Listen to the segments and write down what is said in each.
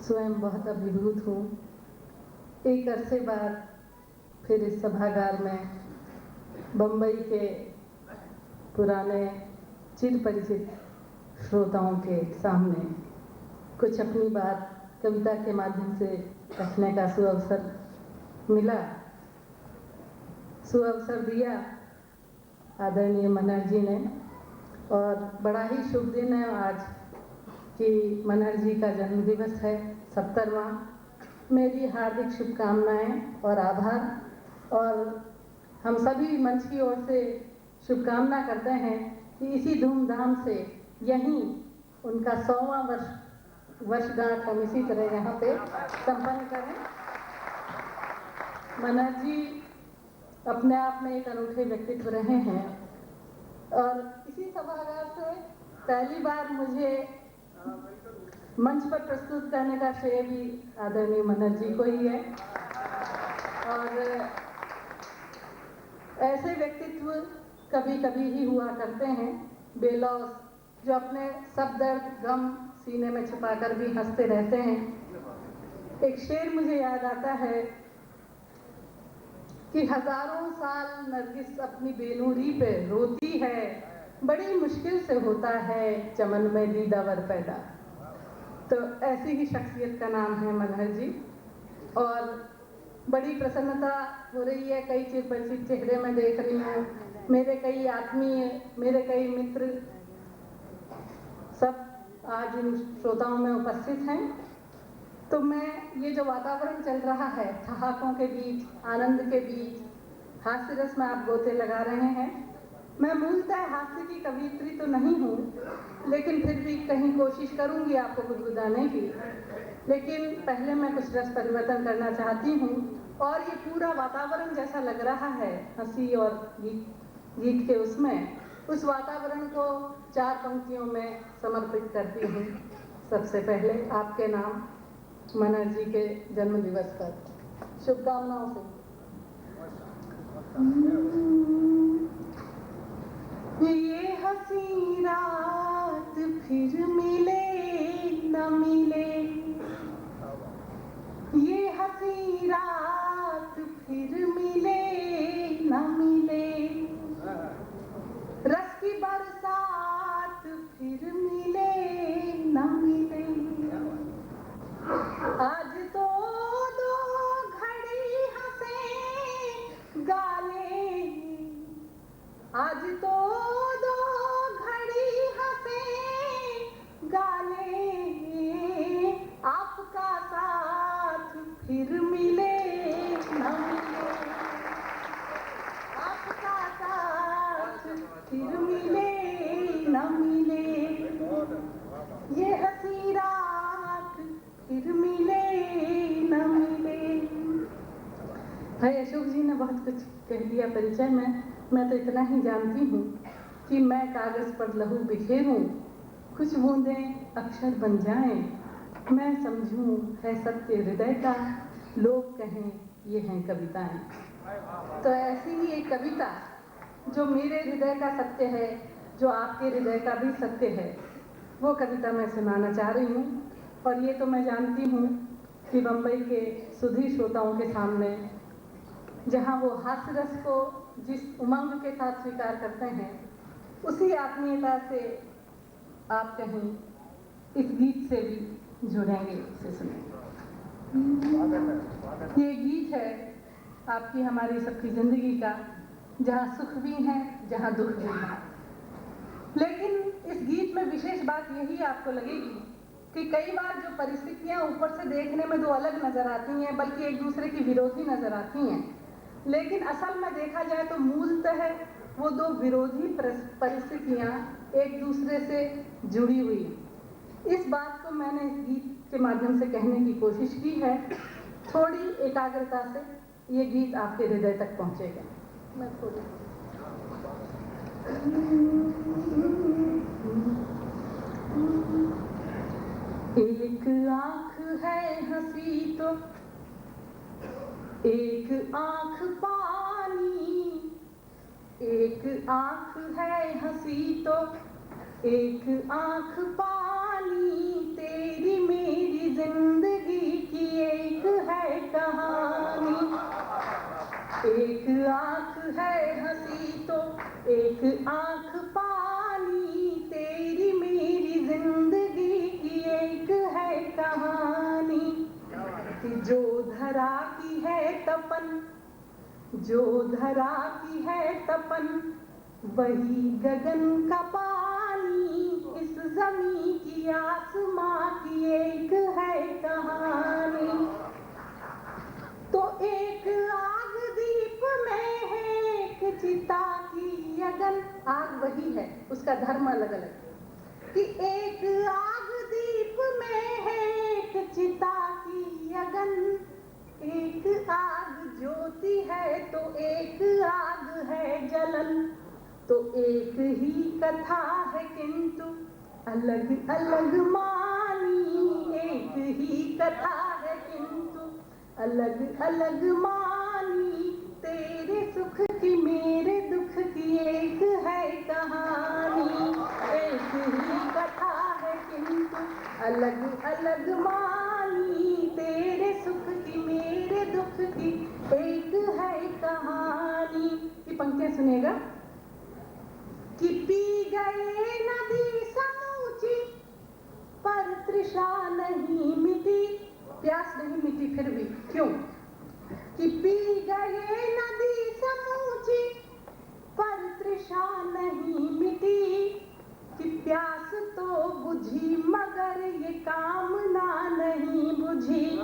स्वयं बहुत अभिभूत हूँ। एक अरसे बाद फिर इस सभागार में बम्बई के पुराने चिर परिचित श्रोताओं के सामने कुछ अपनी बात कविता के माध्यम से रखने का सुअवसर मिला, सुअवसर दिया आदरणीय मनहर जी ने। और बड़ा ही शुभ दिन है आज कि मनहर जी का जन्मदिवस है 70वां। मेरी हार्दिक शुभकामनाएं और आभार। और हम सभी मंच की ओर से शुभकामना करते हैं कि इसी धूमधाम से यहीं उनका 100वां वर्षगांठ हम इसी तरह यहाँ पे संपन्न करें। मनहर जी अपने आप में एक अनूठे व्यक्तित्व रहे हैं और इसी सभागार से पहली बार मुझे मंच पर प्रस्तुत करने का श्रेय भी आदरणीय मनहर जी को ही है। और ऐसे व्यक्तित्व कभी कभी ही हुआ करते हैं, बेलौस, जो अपने सब दर्द गम सीने में छुपाकर भी हंसते रहते हैं। एक शेर मुझे याद आता है कि हजारों साल नरगिस अपनी बेनूरी पे रोती है, बड़ी मुश्किल से होता है चमन में दीदावर पैदा। तो ऐसी ही शख्सियत का नाम है मनहर जी। और बड़ी प्रसन्नता हो रही है, कई चिर परिचित चेहरे में देख रही हूँ, मेरे कई आत्मीय, मेरे कई मित्र सब आज इन श्रोताओं में उपस्थित हैं। तो मैं ये जो वातावरण चल रहा है, ठहाकों के बीच, आनंद के बीच, हास्य रस में आप गोते लगा रहे हैं। मैं मूलतः हास्य की कवियत्री तो नहीं हूँ, लेकिन फिर भी कहीं कोशिश करूँगी आपको गुदगुदाने की। लेकिन पहले मैं कुछ रस परिवर्तन करना चाहती हूँ और ये पूरा वातावरण जैसा लग रहा है हंसी और गीत के उसमें, उस वातावरण को 4 पंक्तियों में समर्पित करती हूँ। सबसे पहले आपके नाम मनहर जी के जन्म दिवस पर शुभकामनाओं से। ये हंसी रात फिर मिले न मिले, ये हंसी रात फिर मिले न मिले, रस की बरसात फिर मिले न मिले। आज तो 2 घड़ी हंसे गाले, आज तो 2 घड़ी हंसे गाले, आपका साथ फिर मिले न मिले, आपका साथ फिर मिले न मिले, ये हंसी रात फिर मिले न मिले। भाई अशोक जी ने बहुत कुछ कह दिया परिचय में। मैं तो इतना ही जानती हूँ कि मैं कागज पर लहू बिखेरूं, कुछ बूंदें अक्षर बन जाएं, मैं समझूं है सत्य हृदय का, लोग कहें ये हैं कविताएं। तो ऐसी ही एक कविता जो मेरे हृदय का सत्य है, जो आपके हृदय का भी सत्य है, वो कविता मैं सुनाना चाह रही हूँ। और ये तो मैं जानती हूँ कि बम्बई के सुधी श्रोताओं के सामने, जहाँ वो हास्य रस को जिस उमंग के साथ स्वीकार करते हैं, उसी आत्मीयता से आप कहीं इस गीत से भी जुड़ेंगे। इसे सुनेंगे। ये गीत है आपकी हमारी सबकी जिंदगी का, जहाँ सुख भी है, जहाँ दुख भी है। लेकिन इस गीत में विशेष बात यही आपको लगेगी कि कई बार जो परिस्थितियाँ ऊपर से देखने में 2 अलग नजर आती हैं, बल्कि एक दूसरे की विरोधी नजर आती हैं, लेकिन असल में देखा जाए तो मूलतः वो 2 विरोधी परिस्थितियाँ एक दूसरे से जुड़ी हुई हैं। इस बात को मैंने इस गीत के माध्यम से कहने की कोशिश की है। थोड़ी एकाग्रता से ये गीत आपके हृदय तक पहुँचेगा। मैं थोड़ी एक आँख है हंसी तो एक आँख पानी, एक आँख है हंसी तो एक आँख पानी, तेरी मेरी जिंदगी आंख है हंसी तो एक आंख पानी, तेरी मेरी जिंदगी की एक है कहानी। कि जो धरा की है तपन, जो धरा की है तपन, वही गगन का पानी, इस जमीन की आसमां की एक है कहानी। तो एक आग दीप में है, एक चिता की अगन, आग वही है, उसका धर्म अलग अलग है। कि एक आग दीप में है, एक चिता की अगन, एक आग ज्योति है तो एक आग है जलन। तो एक ही कथा है किंतु अलग अलग मानी, एक ही कथा है किंतु अलग अलग मानी। तेरे सुख की मेरे दुख की एक है कहानी, एक ही कथा है किंतु अलग अलग मानी। तेरे सुख की मेरे दुख की एक है कहानी। ये पंक्तियां सुनेगा। कि पी गए नदी समूची, पर तृषा नहीं मिटी, प्यास नहीं मिटी फिर भी, क्यों? कि पी गए नदी समूची, पर तृषा नहीं मिटी। कि प्यास तो बुझी मगर ये कामना नहीं बुझी।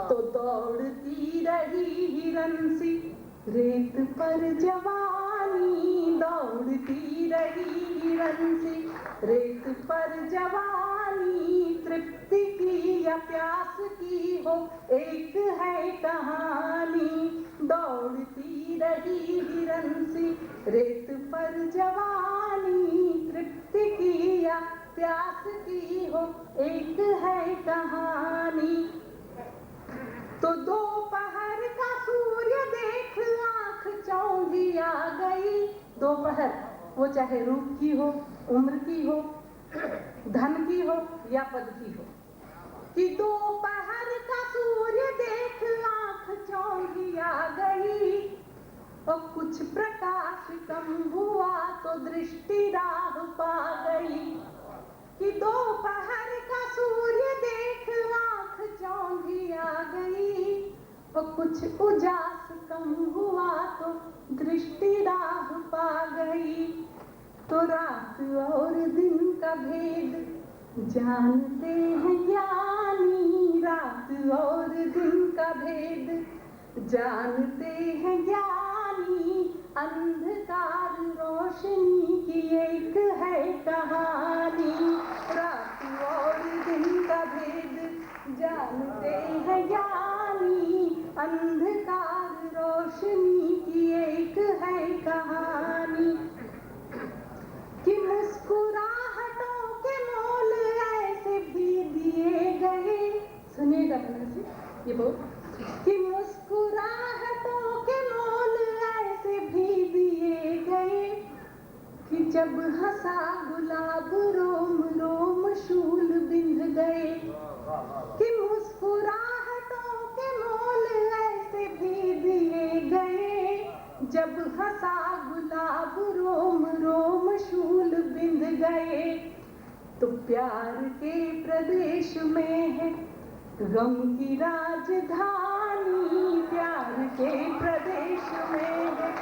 तो दौड़ती रही हिरन सी रेत पर जवानी, दौड़ती रही हिरन सी रेत पर जवानी। तृप्ति की या प्यास की हो एक है कहानी, दौड़ती रही हिरन सी रेत पर जवानी। तृप्ति की या प्यास की हो एक है कहानी। तो दोपहर का सूर्य देख आंख चौंधी आ गई। दोपहर वो चाहे रूप की हो, उम्र की हो, धन की हो या पद की हो। कि दोपहर का सूर्य देख आंख चौंधी आ गई। और कुछ प्रकाश कम हुआ तो दृष्टि राह पा गई। कि दोपहर का सूर्य देख आंख चौंधी आ गई। और कुछ उजास कम हुआ तो दृष्टि राह पा गई। तो रात और दिन का भेद जानते हैं ज्ञानी, रात और दिन का भेद जानते हैं ज्ञानी। अंधकार रोशनी की एक है कहानी, रात और दिन का भेद जानते हैं ज्ञानी। अंधकार रोशनी की एक है कहानी। कि मुस्कुराहटों के मोल ऐसे भी दिए गए। सुनिएगा से ये बहुत। कि मुस्कुराहटों के मोल ऐसे भी दिए गए। कि जब हंसा गुलाब रोम रोम शूल बिंध गए। कि मुस्कुराहटों के मोल ऐसे भी दिए गए। जब हंसा गुलाब रोम रोम शूल बिंध गए। तो प्यार के प्रदेश में है गम की राजधानी, प्यार के प्रदेश में है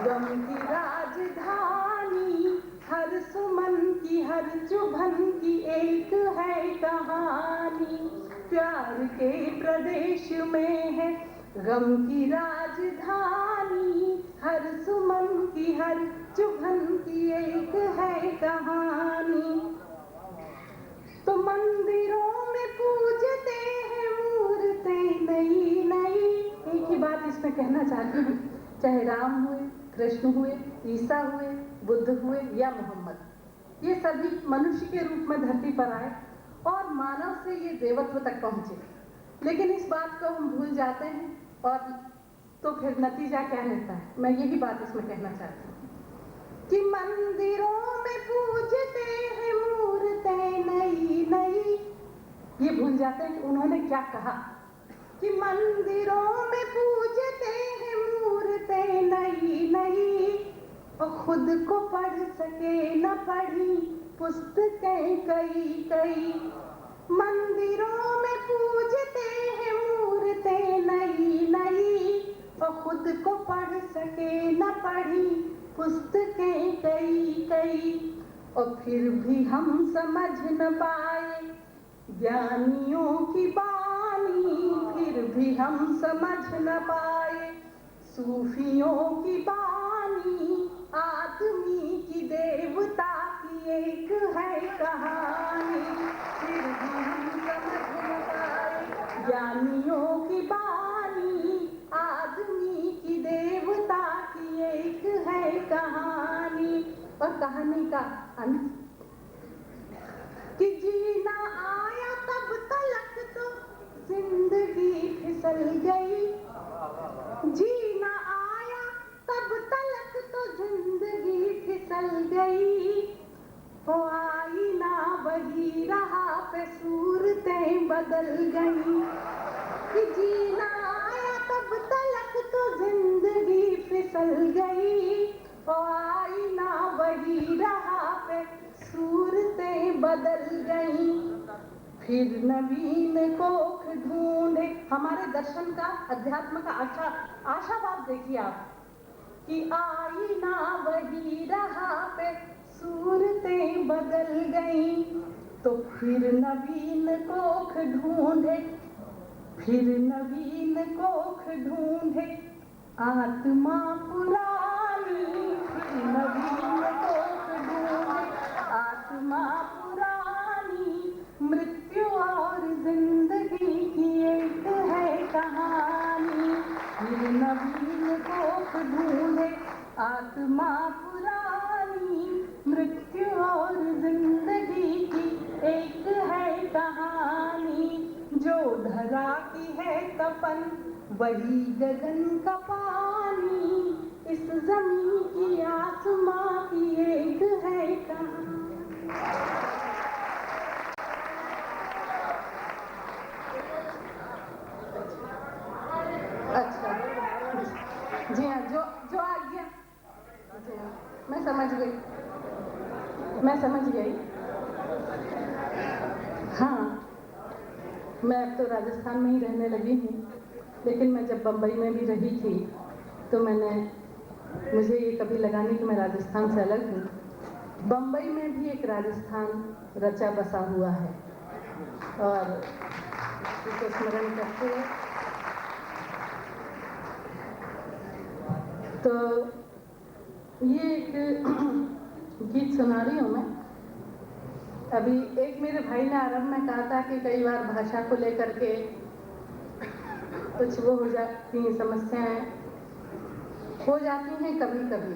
गम की राजधानी। हर सुमन की हर चुभन की एक है कहानी। प्यार के प्रदेश में है गम की राजधानी। हर सुमन की हर चुभन की एक है कहानी। तो मंदिरों में पूजते हैं मूर्तें नई नई। एक ही बात इसमें कहना चाहती हूँ, चाहे राम हुए, कृष्ण हुए, ईसा हुए, बुद्ध हुए या मोहम्मद, ये सभी मनुष्य के रूप में धरती पर आए और मानव से ये देवत्व तक पहुंचे। लेकिन इस बात को हम भूल जाते हैं और तो फिर नतीजा क्या मिलता है, मैं यही बात इसमें कहना चाहती हूँ। कि मंदिरों में पूजते हैं मूर्तें नई नई, ये भूल जाते हैं कि उन्होंने क्या कहा। कि मंदिरों में पूजते हैं मूर्तें पुस्तकें नई नई, और खुद को पढ़ सके न पढ़ी पुस्तकें कई कई। मंदिरों में पूजते हैं मूर्तें नई नई, और खुद को पढ़ सके न पढ़ी पुस्तकें कई कई। और फिर भी हम समझ न पाए ज्ञानियों की बानी, फिर भी हम समझ न पाए सूफियों की बानी। आदमी की देवता की एक है कहानी, फिर भी हम समझ न पाए ज्ञानियों की बानी। आदमी की देवता की एक है कहानी। और कहानी का अंत कि जीना आया तब तलक तो जिंदगी फिसल गई, जीना आया तब तलक तो जिंदगी फिसल गई। वो आईना वही रहा पे सूरतें बदल गई, कि जीना आया तब तलक तो जिंदगी फिसल गई। वो आईना वही रहा पे सूरतें बदल गई। फिर नवीन कोख ढूंढे, हमारे दर्शन का, अध्यात्म का आशावाद देखिए आप, कि आईना वही रहा पे सूरतें बदल गई। तो फिर नवीन कोख ढूंढे, फिर नवीन कोख ढूंढे आत्मा पुरानी, फिर नवीन कोख ढूंढे आत्मा पुरानी। मृत्यु और जिंदगी की एक है कहानी, फिर नवीन कोख ढूंढे आत्मा पुरानी। मृत्यु और जिंदगी की एक है कहानी। जो धरा की है तपन वही गगन का पानी, इस जमीन की आसमां की एक है कहानी। अच्छा, जी हाँ, जो आ गया, जी हाँ, मैं समझ गई। हाँ, मैं अब तो राजस्थान में ही रहने लगी हूँ, लेकिन मैं जब बम्बई में भी रही थी तो मुझे ये कभी लगा नहीं कि मैं राजस्थान से अलग हूँ। बम्बई में भी एक राजस्थान रचा बसा हुआ है, और इसको स्मरण करते हुए तो ये एक गीत सुना रही हूँ मैं। अभी एक मेरे भाई ने आरंभ में कहा था कि कई बार भाषा को लेकर के कुछ वो हो जाती हैं, समस्याएं हो जाती हैं कभी कभी।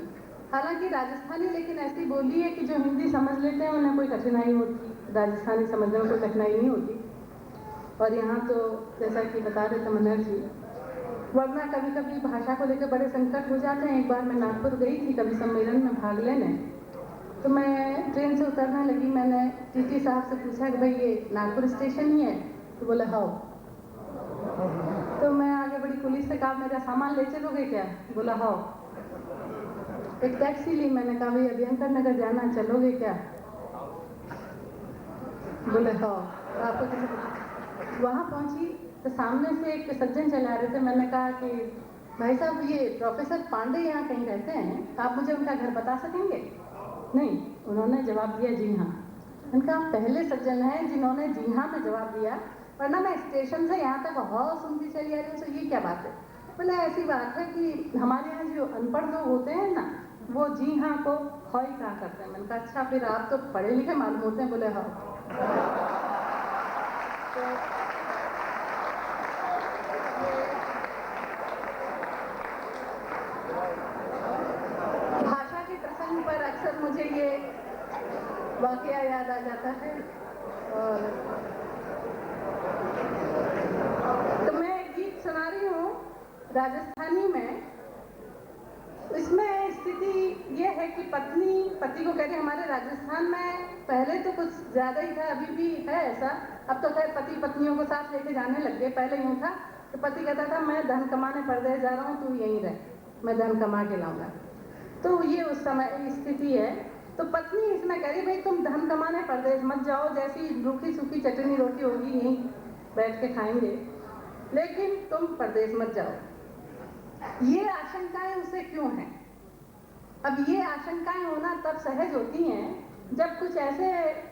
हालांकि राजस्थानी लेकिन ऐसी बोली है कि जो हिंदी समझ लेते हैं उन्हें कोई कठिनाई होती, राजस्थानी समझने में कोई कठिनाई नहीं होती। और यहाँ तो जैसा कि बता रहे थे मनोहर जी, वरना कभी कभी भाषा को लेकर बड़े संकट हो जाते हैं। एक बार मैं नागपुर गई थी कवि सम्मेलन में भाग लेने, तो मैं ट्रेन से उतरने लगी, मैंने टीटी साहब से पूछा कि भाई ये नागपुर स्टेशन ही है? तो बोले हाँ। तो मैं आगे बड़ी पुलिस से कहा मेरा सामान ले चलोगे क्या? बोला हाँ। एक टैक्सी ली, मैंने कहा भाई अभियंकर नगर जाना, चलोगे क्या? बोले हाँ। आपको वहाँ पहुँची तो सामने से एक सज्जन चला रहे थे। मैंने कहा कि भाई साहब ये प्रोफेसर पांडे यहाँ कहीं रहते हैं, आप मुझे उनका घर बता सकेंगे? नहीं। उन्होंने जवाब दिया जी हाँ। उनका पहले सज्जन है जिन्होंने जी हाँ में जवाब दिया, वरना मैं स्टेशन से यहाँ तक हाँ सुनती चली आ रही हूँ, तो ये क्या बात है? बोले ऐसी बात है कि हमारे यहाँ जो अनपढ़ लोग होते हैं ना, वो जी हाँ को हॉय कहा करते हैं। मैंने कहा अच्छा, फिर आप तो पढ़े लिखे मालूम होते हैं। बोले हाँ। भाषा के प्रसंग पर अक्सर मुझे ये वाकया याद आ जाता है। और तो मैं एक गीत सुना रही हूँ राजस्थानी में। इसमें स्थिति ये है कि पत्नी पति को कह रही, हमारे राजस्थान में पहले तो कुछ ज्यादा ही था, अभी भी है ऐसा, अब तो खैर पति पत्नियों को साथ लेके जाने लग गए, पहले यूं था तो पति कहता था मैं धन कमाने परदेश जा रहा हूँ, तू यहीं रह। मैं धन कमा के लाऊंगा। तो ये उस समय स्थिति है। तो पत्नी इसमें कह रही भाई तुम धन कमाने परदेश मत जाओ, जैसी रूखी सूखी चटनी रोटी होगी यहीं बैठ के खाएंगे, लेकिन तुम परदेश मत जाओ। ये आशंकाएं उसे क्यों हैं? अब ये आशंकाएं होना तब सहज होती हैं जब कुछ ऐसे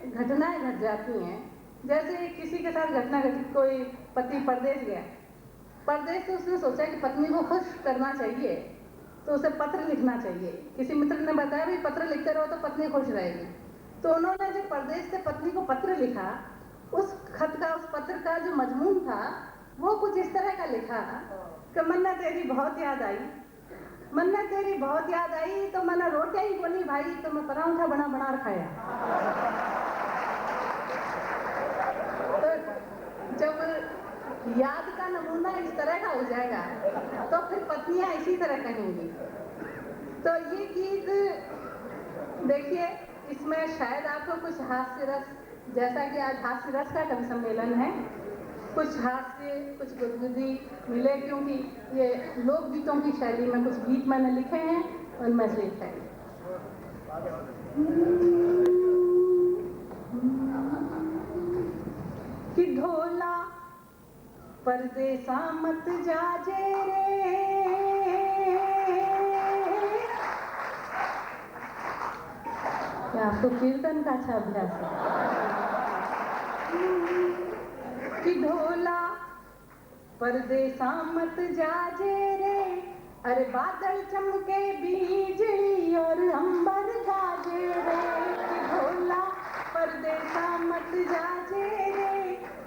घटनाएं घट जाती हैं, जैसे किसी के साथ घटना घटी, कोई पति परदेश गया, परदेश से उसने सोचा कि पत्नी को खुश करना चाहिए तो उसे पत्र लिखना चाहिए। किसी मित्र ने बताया भाई पत्र लिखते रहो तो पत्नी खुश रहेगी। तो उन्होंने जब परदेश से पत्नी को पत्र लिखा, उस खत का, उस पत्र का जो मजमून था वो कुछ इस तरह का लिखा कि मन्ना तेरी बहुत याद आई, मन्ना तेरी बहुत याद आई तो मना रोटियां ही कोनी भाई, तो मैं परांठा बना बना खाया। तो जब याद का नमूना इस तरह का हो जाएगा तो फिर पत्नियां इसी तरह कहेंगी। तो ये गीत देखिए, इसमें शायद आपको कुछ हास्य रस, जैसा कि आज हास्य रस का कवि सम्मेलन है, कुछ हास्य कुछ गुदगुदी मिले, क्योंकि ये लोकगीतों की शैली में कुछ गीत मैंने लिखे हैं, उनमें से एक है कि ढोला परदेसा मत जाजे रे, क्या आपको कीर्तन का अच्छा अभ्यास है? कि ढोला परदेसा मत जाजे रे, अरे बादल चमके बिजली और अंबर गाजे रे, कि ढोला परदेसा मत जाजे रे,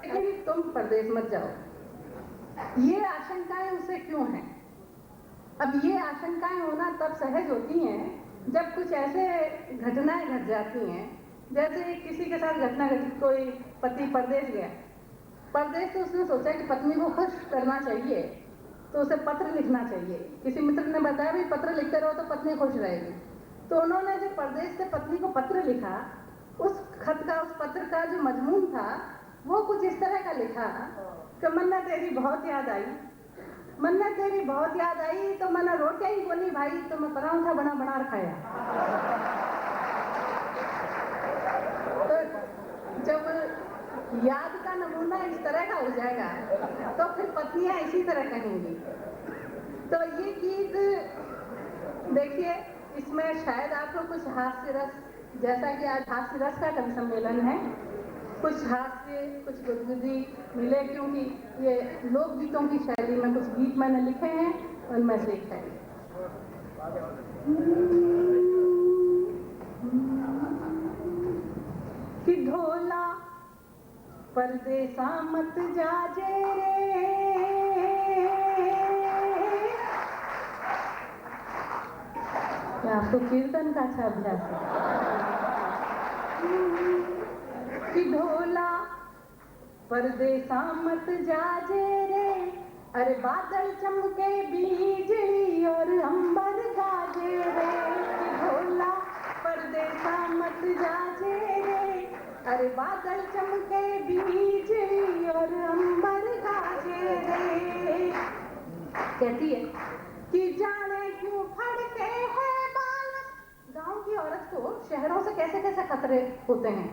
लेकिन तुम परदेश मत जाओ। ये आशंकाएं उसे क्यों हैं? अब ये आशंकाएं होना तब सहज होती हैं जब कुछ ऐसे घटनाएं घट जाती हैं, जैसे किसी के साथ घटना घटी, कोई पति परदेश गया, परदेश से उसने सोचा कि पत्नी को खुश करना चाहिए तो उसे पत्र लिखना चाहिए। किसी मित्र ने बताया भी पत्र लिखते रहो तो पत्नी खुश रहेगी। तो उन्होंने जब परदेश से पत्नी को पत्र लिखा, उस खत का, उस पत्र का जो मजमून था वो कुछ इस तरह का लिखा कि मन्ना तेरी बहुत याद आई, मन्ना तेरी बहुत याद आई तो मना रोटियां ही कोनी भाई, तो मैं परांठा बना बना खाया। तो जब याद का नमूना इस तरह का हो जाएगा तो फिर पत्नियां इसी तरह कहेंगी। तो ये गीत देखिए, इसमें शायद आपको कुछ हास्य रस, जैसा कि आज हास्य रस का कवि सम्मेलन है, कुछ हास्य कुछ गुदगुदी मिले, क्योंकि ये लोकगीतों की शैली में कुछ गीत मैंने लिखे हैं, उनमें से एक है कि ढोला परदेसा मत जाजे रे, क्या आपको कीर्तन का अच्छा अभ्यास है? कि ढोला परदेसा मत जाजे रे, अरे बादल चमके बिजली और अंबर गाजे रे, कि ढोला परदेसा मत जाजे रे, अरे बादल चमके बिजली और अंबर गाजे रे। कहती है कि जाने क्यों फड़के हैं बाल, गांव की औरत को शहरों से कैसे कैसे खतरे होते हैं,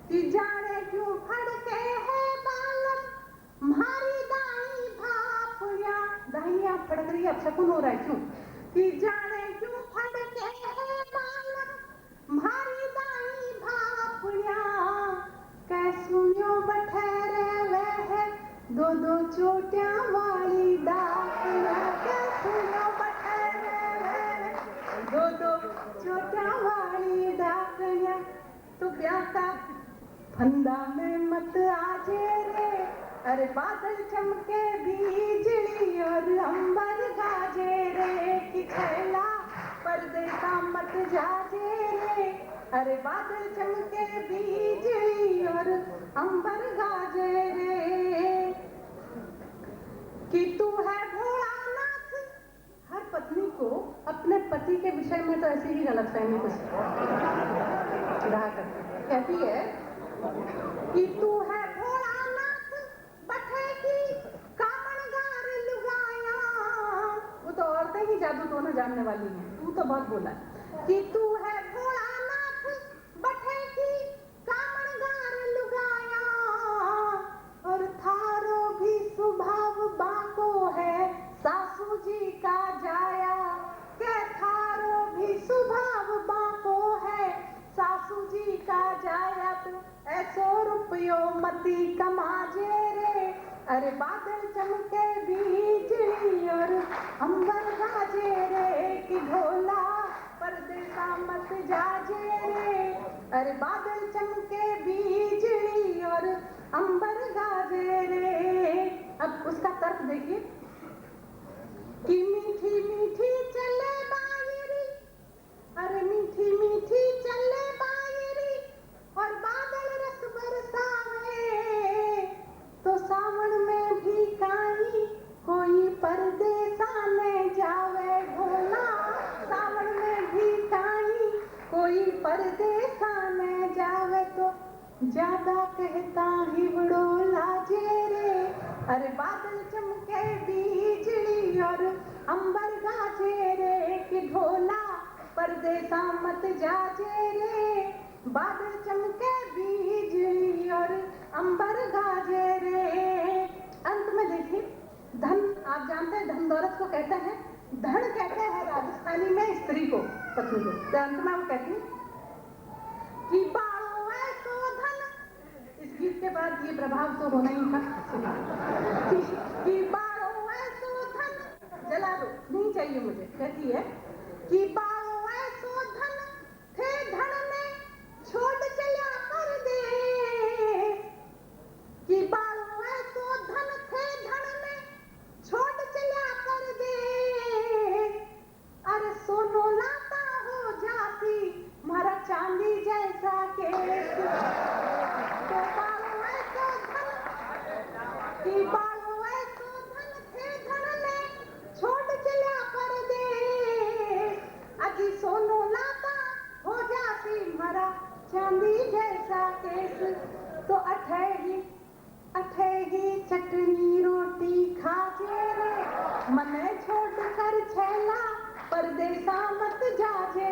कि जाने क्यों फड़के हैं बालम, मारी दाई भापिया, दाइयां फड़क रही है, अपशकुन हो रहा है, क्यों? कि जाने क्यों फड़के हैं बालम, मारी दाई भापिया, कैसुयो बठेरे वह दो दो चोटियां वाली डाकिया, कैसुयो बठेरे वह दो दो चोटियां वाली डाकिया, तो ब्याह का फंदा में मत आजे रे, अरे बादल चमके बिजली और अंबर गाजे रे, कि छैला परदेसा मत जाजे रे, अरे बादल चमके बिजली और अंबर गाजे रे, कि तू है भोलानाथ। हर पत्नी को अपने पति के विषय में तो ऐसी ही गलतफहमी कुछ रहा करती, कहती है कि तू है भोलानाथ बठे की कामणगार लुगाया। वो तो औरतें ही ज्यादा जादू तो ना जानने वाली है, तू तो बहुत बोला है कि तू है भोलानाथ बठे की कामणगार लुगाया, और थारो भी स्वभाव बाको है सासू जी का जाया, के थारो भी स्वभाव बाको है सासू जी का जाया, तो ऐसो रुपयो मती कमाजे रे, अरे बादल चमके बिजली और अंबर गाजे रे, कि ढोला परदेसा मत जाजे रे, अरे बादल चमके बिजली और अंबर गाजे रे। अब उसका तर्क देखिए कि मीठी मीठी चले बायरी, अरे मीठी मीठी चले बायरी और बादल रस बरसावे, तो सावन में भी काई कोई परदेसा न जावे, ढोला सावन में भी काई कोई परदेसा न जावे, तो ज्यादा कहता ही बड़ो लाजे रे, अरे बादल चमके बिजली और अंबर गाजे रे, कि ढोला परदेसा मत जाजे रे, बादल चमके बिजली और अंबर गाजे रे। अंत में देखिए धन, आप जानते हैं धन दौलत को कहते हैं, धन कहते हैं राजस्थानी में स्त्री को, पत्नी को। तो अंत में वो कहती है कि बाड़ो ऐसो धन, इस गीत के बाद ये प्रभाव तो होना ही था कि बाड़ो ऐसो धन, जला दो नहीं चाहिए मुझे, कहती है कि बाड़ो ऐसो धन थे धन में छोड़ चला कर दे, कि बाड़ो ऐसो धन थे धन में छोड़ चला कर दे, अरे सोनो लाता हो जाती मारा चांदी जैसा केस, तो बाड़ो ऐसो धन, कि बाड़ो ऐसो धन थे धन में छोड़ चला कर दे, अजी सोनो लाता हो जाती मारा चांदी जैसा केस, तो अठे ही चटनी रोटी खाजे रे, मने छोड़ कर छैला परदेसा मत जाजे